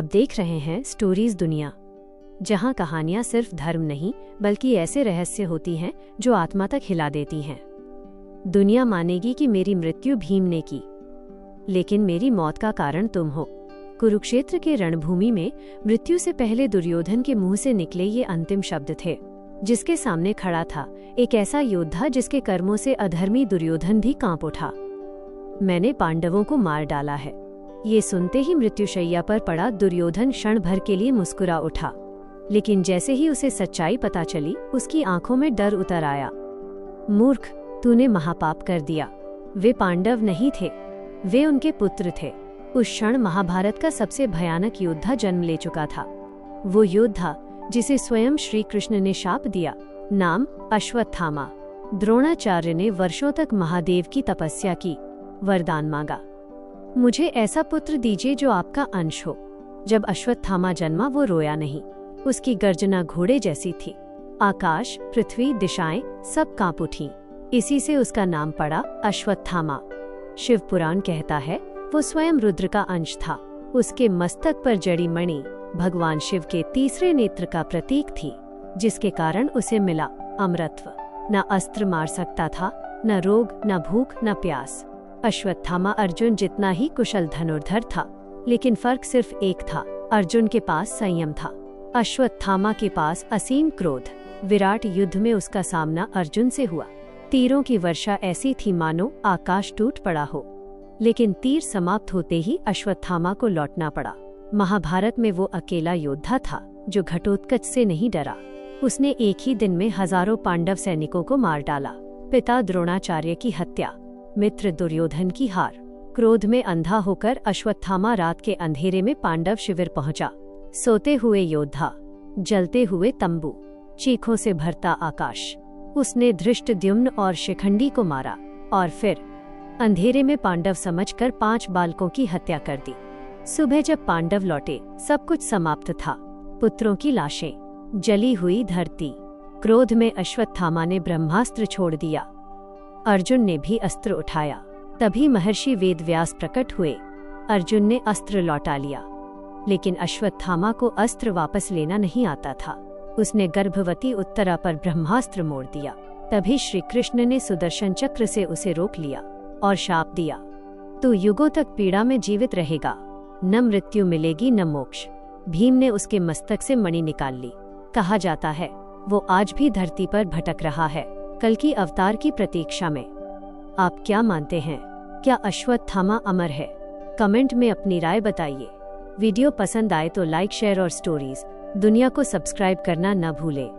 देख रहे हैं स्टोरीज दुनिया, जहां कहानियां सिर्फ धर्म नहीं बल्कि ऐसे रहस्य होती हैं जो आत्मा तक हिला देती हैं। दुनिया मानेगी कि मेरी मृत्यु भीम ने की, लेकिन मेरी मौत का कारण तुम हो। कुरुक्षेत्र के रणभूमि में मृत्यु से पहले दुर्योधन के मुंह से निकले ये अंतिम शब्द थे। जिसके सामने खड़ा था एक ऐसा योद्धा जिसके कर्मों से अधर्मी दुर्योधन भी कांप उठा। मैंने पांडवों को मार डाला है। ये सुनते ही मृत्युशैया पर पड़ा दुर्योधन क्षण भर के लिए मुस्कुरा उठा, लेकिन जैसे ही उसे सच्चाई पता चली उसकी आंखों में डर उतर आया। मूर्ख, तूने महापाप कर दिया। वे पांडव नहीं थे, वे उनके पुत्र थे। उस क्षण महाभारत का सबसे भयानक योद्धा जन्म ले चुका था। वो योद्धा जिसे स्वयं श्री कृष्ण ने शाप दिया, नाम अश्वत्थामा। द्रोणाचार्य ने वर्षों तक महादेव की तपस्या की, वरदान मांगा, मुझे ऐसा पुत्र दीजिए जो आपका अंश हो। जब अश्वत्थामा जन्मा वो रोया नहीं। उसकी गर्जना घोड़े जैसी थी। आकाश, पृथ्वी, दिशाएं सब कांप उठीं। इसी से उसका नाम पड़ा अश्वत्थामा। शिव पुराण कहता है वो स्वयं रुद्र का अंश था। उसके मस्तक पर जड़ी मणि भगवान शिव के तीसरे नेत्र का प्रतीक थी, जिसके कारण उसे मिला अमरत्व। न अस्त्र मार सकता था, न रोग, न भूख, न प्यास। अश्वत्थामा अर्जुन जितना ही कुशल धनुर्धर था, लेकिन फर्क सिर्फ एक था, अर्जुन के पास संयम था, अश्वत्थामा के पास असीम क्रोध। विराट युद्ध में उसका सामना अर्जुन से हुआ। तीरों की वर्षा ऐसी थी मानो आकाश टूट पड़ा हो, लेकिन तीर समाप्त होते ही अश्वत्थामा को लौटना पड़ा। महाभारत में वो अकेला योद्धा था जो घटोत्कच से नहीं डरा। उसने एक ही दिन में हजारों पांडव सैनिकों को मार डाला। पिता द्रोणाचार्य की हत्या, मित्र दुर्योधन की हार। क्रोध में अंधा होकर अश्वत्थामा रात के अंधेरे में पांडव शिविर पहुंचा। सोते हुए योद्धा, जलते हुए तंबू, चीखों से भरता आकाश। उसने धृष्टद्युम्न और शिखंडी को मारा और फिर अंधेरे में पांडव समझकर 5 बालकों की हत्या कर दी। सुबह जब पांडव लौटे सब कुछ समाप्त था। पुत्रों की लाशें, जली हुई धरती। क्रोध में अश्वत्थामा ने ब्रह्मास्त्र छोड़ दिया। अर्जुन ने भी अस्त्र उठाया। तभी महर्षि वेदव्यास प्रकट हुए। अर्जुन ने अस्त्र लौटा लिया, लेकिन अश्वत्थामा को अस्त्र वापस लेना नहीं आता था। उसने गर्भवती उत्तरा पर ब्रह्मास्त्र मोड़ दिया। तभी श्री कृष्ण ने सुदर्शन चक्र से उसे रोक लिया और शाप दिया, तू युगों तक पीड़ा में जीवित रहेगा, न मृत्यु मिलेगी न मोक्ष। भीम ने उसके मस्तक से मणि निकाल ली। कहा जाता है वो आज भी धरती पर भटक रहा है, कल की अवतार की प्रतीक्षा में। आप क्या मानते हैं? क्या अश्वत्थामा अमर है? कमेंट में अपनी राय बताइए। वीडियो पसंद आए तो लाइक, शेयर और स्टोरीज दुनिया को सब्सक्राइब करना न भूलें।